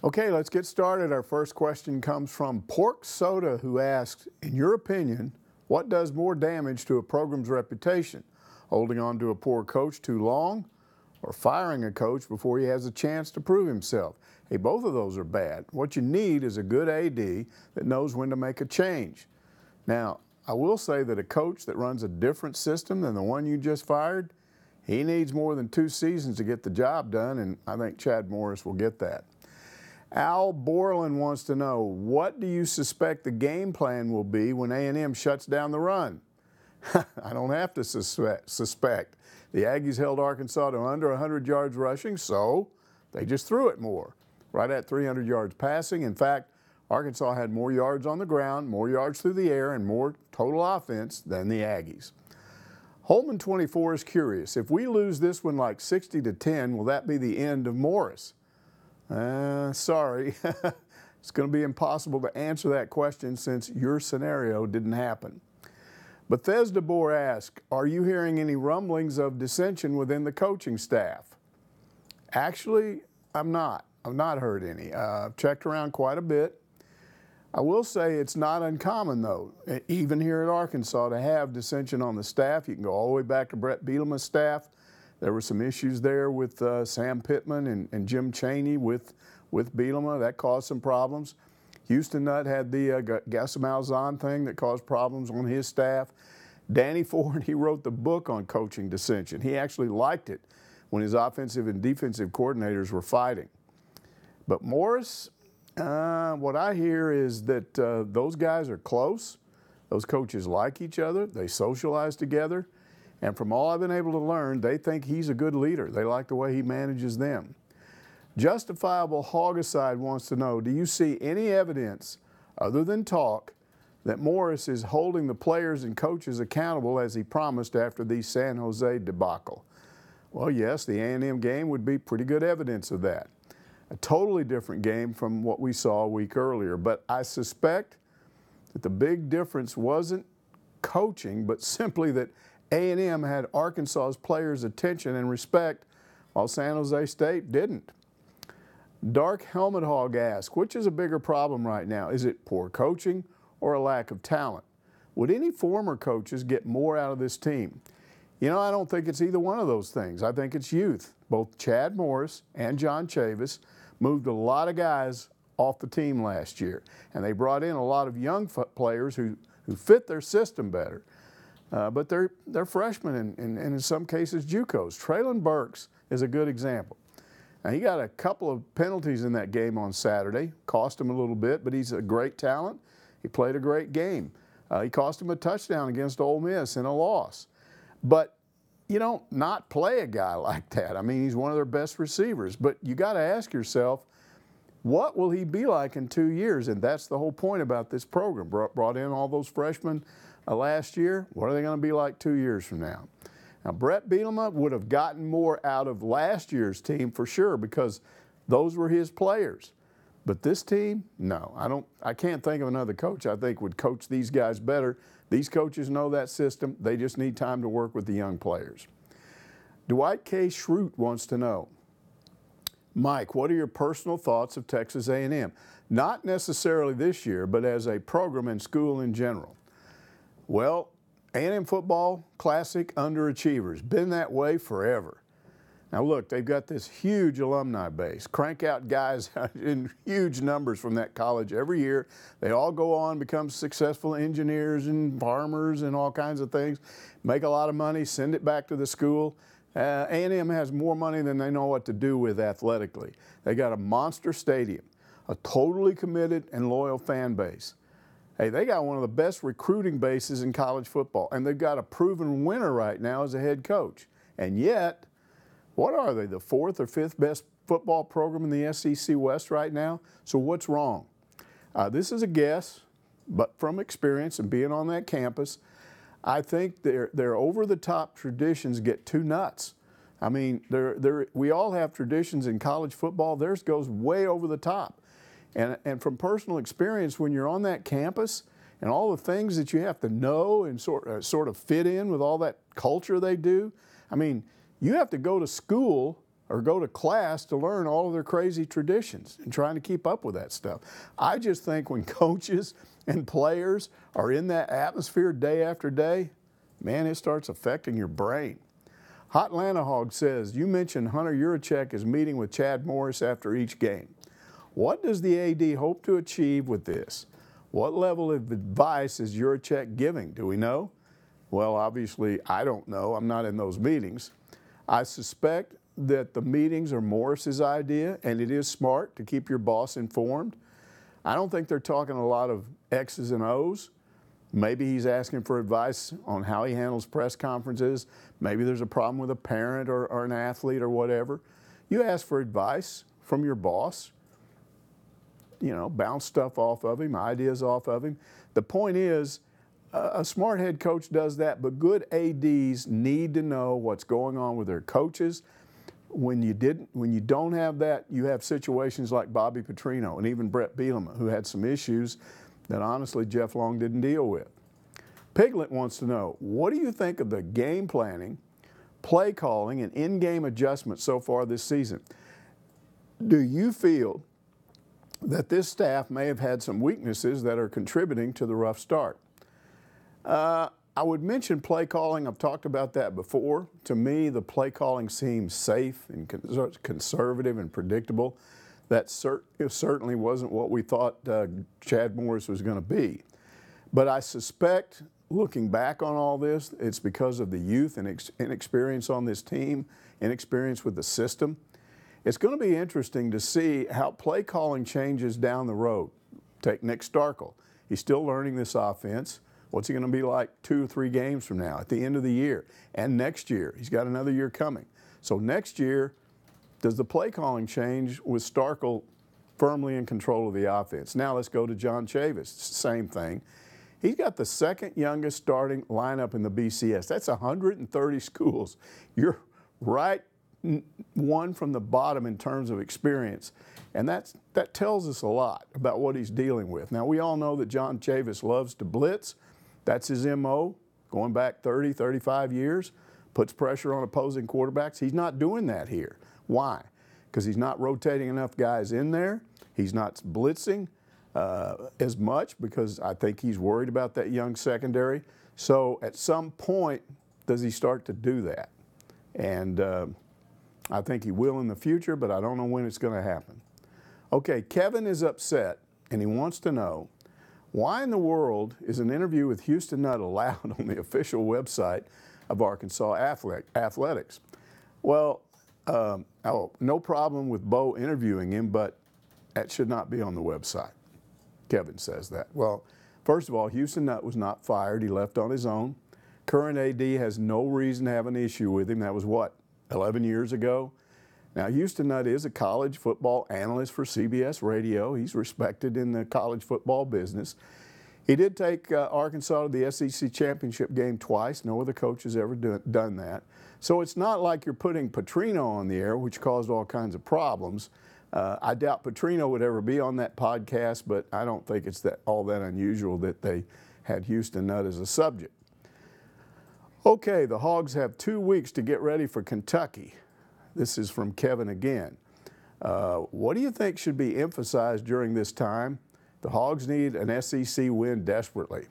Okay, let's get started. Our first question comes from Pork Soda, who asks, in your opinion, what does more damage to a program's reputation? Holding on to a poor coach too long or firing a coach before he has a chance to prove himself? Hey, both of those are bad. What you need is a good AD that knows when to make a change. Now, I will say that a coach that runs a different system than the one you just fired, he needs more than 2 seasons to get the job done, and I think Chad Morris will get that. Al Borland wants to know, what do you suspect the game plan will be when A&M shuts down the run? I don't have to suspect. The Aggies held Arkansas to under 100 yards rushing, so they just threw it more, right at 300 yards passing. In fact, Arkansas had more yards on the ground, more yards through the air, and more total offense than the Aggies. Holman 24 is curious. If we lose this one like 60-10, will that be the end of Morris? Sorry. It's going to be impossible to answer that question since your scenario didn't happen. Bethesda Bohr asks, are you hearing any rumblings of dissension within the coaching staff? Actually, I'm not. I've not heard any. I've checked around quite a bit. I will say it's not uncommon, though, even here at Arkansas, to have dissension on the staff. You can go all the way back to Brett Bielema's staff. There were some issues there with Sam Pittman and Jim Chaney with Bielema. That caused some problems. Houston Nutt had the Gassim Malzahn thing that caused problems on his staff. Danny Ford, he wrote the book on coaching dissension. He actually liked it when his offensive and defensive coordinators were fighting. But Morris, what I hear is that those guys are close. Those coaches like each other. They socialize together. And from all I've been able to learn, they think he's a good leader. They like the way he manages them. Justifiable Hogicide wants to know, do you see any evidence, other than talk, that Morris is holding the players and coaches accountable as he promised after the San Jose debacle? Well, yes, the A&M game would be pretty good evidence of that. A totally different game from what we saw a week earlier. But I suspect that the big difference wasn't coaching, but simply that A&M had Arkansas's players' attention and respect, while San Jose State didn't. Dark Helmet Hog asks, which is a bigger problem right now? Is it poor coaching or a lack of talent? Would any former coaches get more out of this team? You know, I don't think it's either one of those things. I think it's youth. Both Chad Morris and John Chavis moved a lot of guys off the team last year, and they brought in a lot of young players who fit their system better. But they're freshmen and in some cases JUCOs. Traylon Burks is a good example. Now, he got a couple of penalties in that game on Saturday, cost him a little bit, but he's a great talent. He played a great game. He cost him a touchdown against Ole Miss in a loss. But you don't not play a guy like that. I mean, he's one of their best receivers. But you got to ask yourself, what will he be like in 2 years? And that's the whole point about this program. Brought in all those freshmen last year. What are they going to be like 2 years from now? Now, Brett Bielema would have gotten more out of last year's team for sure because those were his players. But this team, no. I can't think of another coach I think would coach these guys better. These coaches know that system. They just need time to work with the young players. Dwight K. Schrute wants to know, Mike, what are your personal thoughts of Texas A&M? Not necessarily this year, but as a program and school in general. Well, A&M football, classic underachievers. Been that way forever. Now look, they've got this huge alumni base. Crank out guys in huge numbers from that college every year. They all go on, become successful engineers and farmers and all kinds of things. Make a lot of money, send it back to the school. A&M has more money than they know what to do with athletically. They got a monster stadium, a totally committed and loyal fan base. Hey, they got one of the best recruiting bases in college football, and they've got a proven winner right now as a head coach. And yet, what are they, the 4th or 5th best football program in the SEC West right now? So what's wrong? This is a guess, but from experience and being on that campus, I think their over-the-top traditions get too nuts. I mean, we all have traditions in college football. Theirs goes way over the top. And from personal experience, when you're on that campus and all the things that you have to know and sort of fit in with all that culture they do, I mean, you have to go to school or go to class to learn all of their crazy traditions and trying to keep up with that stuff. I just think when coaches and players are in that atmosphere day after day, man, it starts affecting your brain. Hot Atlanta Hog says, you mentioned Hunter Yurachek is meeting with Chad Morris after each game. What does the AD hope to achieve with this? What level of advice is Yurachek giving? Do we know? Well, obviously, I don't know. I'm not in those meetings. I suspect that the meetings are Morris's idea, and it is smart to keep your boss informed. I don't think they're talking a lot of X's and O's. Maybe he's asking for advice on how he handles press conferences. Maybe there's a problem with a parent or an athlete or whatever. You ask for advice from your boss. You know, bounce stuff off of him, ideas off of him. The point is, a smart head coach does that, but good ADs need to know what's going on with their coaches. When you don't have that, you have situations like Bobby Petrino and even Brett Bielema, who had some issues that honestly Jeff Long didn't deal with. Piglet wants to know, what do you think of the game planning, play calling, and in-game adjustments so far this season? Do you feel that this staff may have had some weaknesses that are contributing to the rough start? I would mention play calling. I've talked about that before. To me, the play calling seems safe and conservative and predictable. That certainly wasn't what we thought Chad Morris was going to be. But I suspect, looking back on all this, it's because of the youth and inexperience on this team, inexperience with the system. It's going to be interesting to see how play calling changes down the road. Take Nick Starkel. He's still learning this offense. What's he going to be like 2 or 3 games from now at the end of the year and next year? He's got another year coming. So next year, does the play calling change with Starkel firmly in control of the offense? Now let's go to John Chavis. Same thing. He's got the second youngest starting lineup in the BCS. That's 130 schools. You're right one from the bottom in terms of experience. And that tells us a lot about what he's dealing with. Now, we all know that John Chavis loves to blitz. That's his MO, going back 30, 35 years, puts pressure on opposing quarterbacks. He's not doing that here. Why? Because he's not rotating enough guys in there. He's not blitzing as much because I think he's worried about that young secondary. So at some point, does he start to do that? And I think he will in the future, but I don't know when it's going to happen. Okay, Kevin is upset, and he wants to know, why in the world is an interview with Houston Nutt allowed on the official website of Arkansas Athletics? Well, no problem with Bo interviewing him, but that should not be on the website. Kevin says that. Well, first of all, Houston Nutt was not fired. He left on his own. Current AD has no reason to have an issue with him. That was what, 11 years ago? Now, Houston Nutt is a college football analyst for CBS Radio. He's respected in the college football business. He did take Arkansas to the SEC championship game twice. No other coach has ever done that. So it's not like you're putting Petrino on the air, which caused all kinds of problems. I doubt Petrino would ever be on that podcast, but I don't think it's all that unusual that they had Houston Nutt as a subject. Okay, the Hogs have 2 weeks to get ready for Kentucky. This is from Kevin again. What do you think should be emphasized during this time? The Hogs need an SEC win desperately.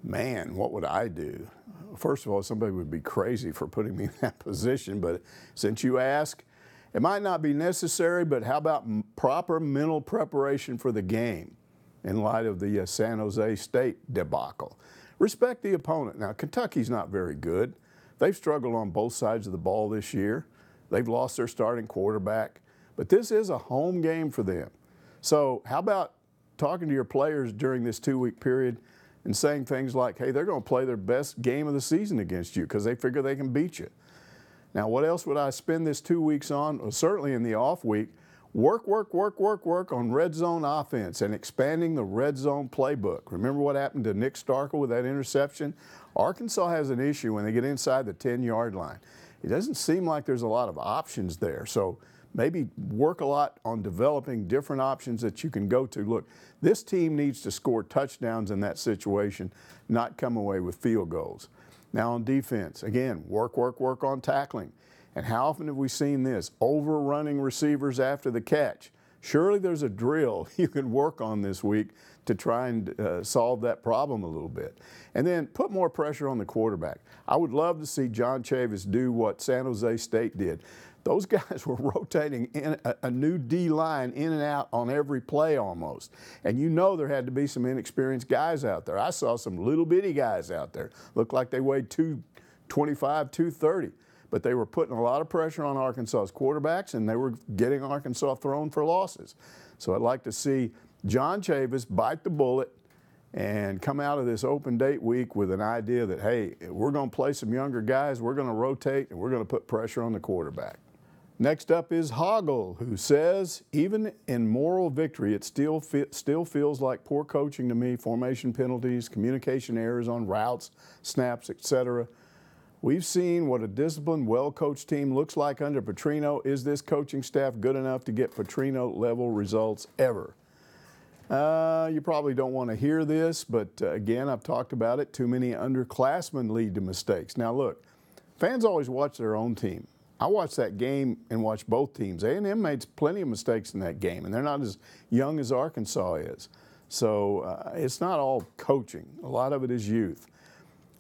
Man, what would I do? First of all, somebody would be crazy for putting me in that position, but since you ask, it might not be necessary, but how about proper mental preparation for the game in light of the San Jose State debacle? Respect the opponent. Now, Kentucky's not very good. They've struggled on both sides of the ball this year. They've lost their starting quarterback. But this is a home game for them. So how about talking to your players during this 2-week period and saying things like, hey, they're going to play their best game of the season against you because they figure they can beat you. Now, what else would I spend this 2 weeks on? Well, certainly in the off week, work on red zone offense and expanding the red zone playbook. Remember what happened to Nick Starkel with that interception? Arkansas has an issue when they get inside the 10-yard line. It doesn't seem like there's a lot of options there. So maybe work a lot on developing different options that you can go to. Look, this team needs to score touchdowns in that situation, not come away with field goals. Now on defense, again, work on tackling And how often have we seen this? Overrunning receivers after the catch. Surely there's a drill you can work on this week to try and solve that problem a little bit. And then put more pressure on the quarterback. I would love to see John Chavis do what San Jose State did. Those guys were rotating in a new D-line in and out on every play almost. And you know there had to be some inexperienced guys out there. I saw some little bitty guys out there. Looked like they weighed 225, 230. But they were putting a lot of pressure on Arkansas's quarterbacks, and they were getting Arkansas thrown for losses. So I'd like to see John Chavis bite the bullet and come out of this open date week with an idea that, hey, we're going to play some younger guys, we're going to rotate, and we're going to put pressure on the quarterback. Next up is Hoggle, who says, even in moral victory, it still feels like poor coaching to me, formation penalties, communication errors on routes, snaps, etc. We've seen what a disciplined, well-coached team looks like under Petrino. Is this coaching staff good enough to get Petrino-level results ever? You probably don't want to hear this, but again, I've talked about it. Too many underclassmen lead to mistakes. Now look, fans always watch their own team. I watched that game and watched both teams. A&M made plenty of mistakes in that game, and they're not as young as Arkansas is. So it's not all coaching. A lot of it is youth.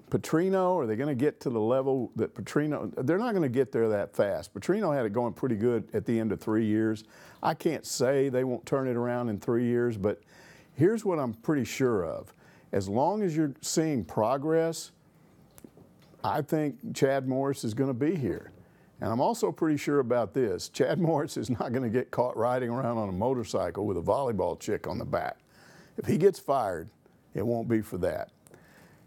Petrino, are they going to get to the level that Petrino, they're not going to get there that fast. Petrino had it going pretty good at the end of 3 years. I can't say they won't turn it around in 3 years, but here's what I'm pretty sure of. As long as you're seeing progress, I think Chad Morris is going to be here. And I'm also pretty sure about this. Chad Morris is not going to get caught riding around on a motorcycle with a volleyball chick on the back. If he gets fired, it won't be for that.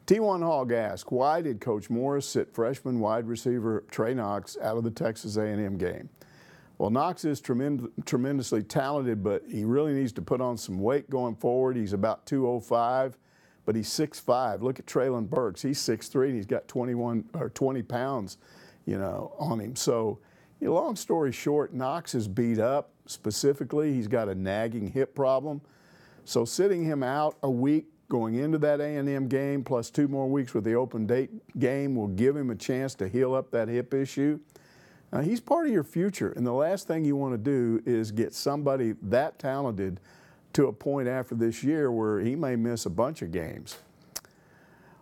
T1 Hogg asked, why did Coach Morris sit freshman wide receiver Trey Knox out of the Texas A&M game? Well, Knox is tremendously talented, but he really needs to put on some weight going forward. He's about 205, but he's 6'5". Look at Traylon Burks. He's 6'3", and he's got 20 pounds, on him. So, long story short, Knox is beat up. Specifically, he's got a nagging hip problem. So sitting him out a week going into that A&M game, plus 2 more weeks with the open date game, will give him a chance to heal up that hip issue. He's part of your future, and the last thing you want to do is get somebody that talented to a point after this year where he may miss a bunch of games.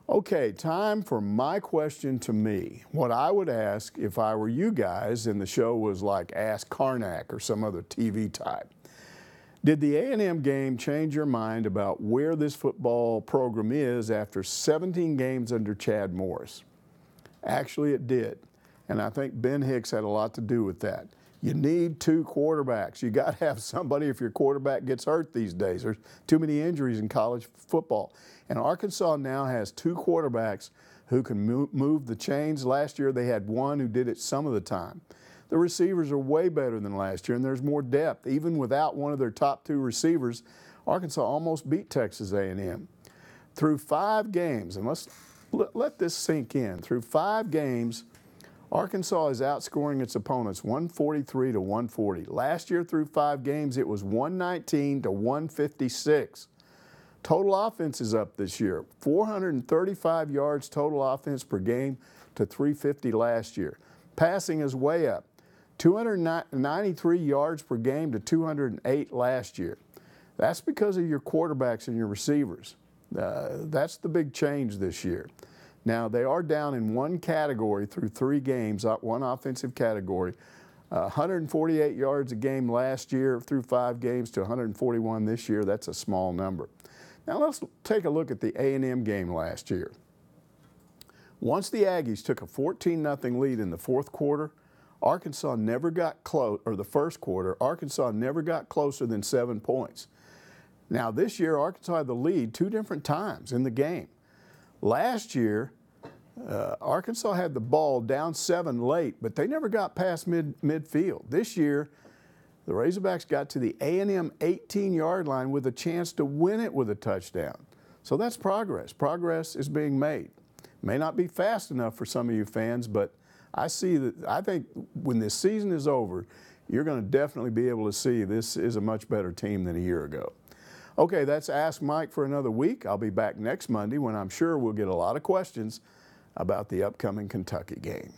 Okay, time for my question to me. What I would ask if I were you guys and the show was like Ask Karnak or some other TV type. Did the A&M game change your mind about where this football program is after 17 games under Chad Morris? Actually, it did. And I think Ben Hicks had a lot to do with that. You need 2 quarterbacks. You got to have somebody if your quarterback gets hurt these days. There's too many injuries in college football. And Arkansas now has 2 quarterbacks who can move the chains. Last year they had one who did it some of the time. The receivers are way better than last year, and there's more depth. Even without one of their top 2 receivers, Arkansas almost beat Texas A&M. Through 5 games, and let's let this sink in. Through 5 games, Arkansas is outscoring its opponents 143 to 140. Last year through 5 games, it was 119 to 156. Total offense is up this year. 435 yards total offense per game to 350 last year. Passing is way up. 293 yards per game to 208 last year. That's because of your quarterbacks and your receivers. That's the big change this year. Now, they are down in one category through 3 games, one offensive category. 148 yards a game last year through 5 games to 141 this year. That's a small number. Now, let's take a look at the A&M game last year. Once the Aggies took a 14-0 lead in the 4th quarter, Arkansas never got close, or the 1st quarter, Arkansas never got closer than 7 points. Now, this year, Arkansas had the lead 2 different times in the game. Last year, Arkansas had the ball down 7 late, but they never got past midfield. This year, the Razorbacks got to the A&M 18-yard line with a chance to win it with a touchdown. So that's progress. Progress is being made. May not be fast enough for some of you fans, but I think when this season is over, you're going to definitely be able to see this is a much better team than a year ago. Okay, that's Ask Mike for another week. I'll be back next Monday when I'm sure we'll get a lot of questions about the upcoming Kentucky game.